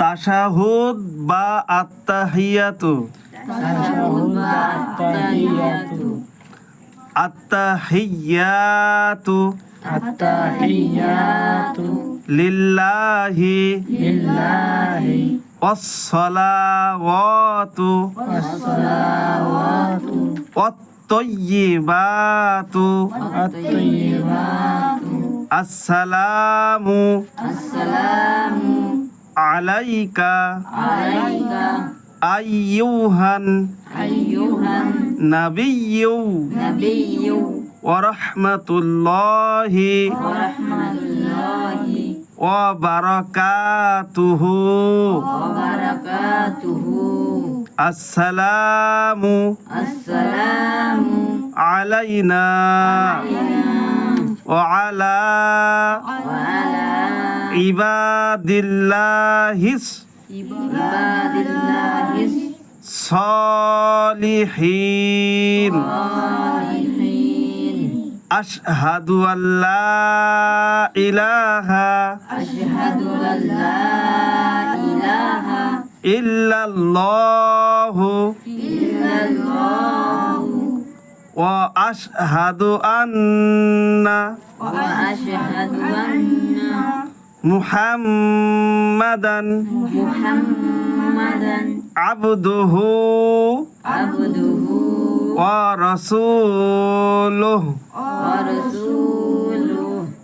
তাশাহুদ বা আত্তাহিয়াতু আত্তাহিয়াতু লিল্লাহি ওয়াসসালাওয়াতু ওয়াত-তাইয়্যিবাতু আসসালামু আলাইকা আইয়ুহান নাবিয়্যু ওয়া রাহমাতুল্লাহি ওয়া বারাকাতুহু আসসালামু আলাইনা ওয়া আলা ইবাদিল্লাহিস সলিহিন আশহাদু আল্লা ইলাহা ইল্লাল্লাহু ওয়া আশহাদু আন্না মুহাম্মাদান আবদুহু ওয়া রাসূলুহু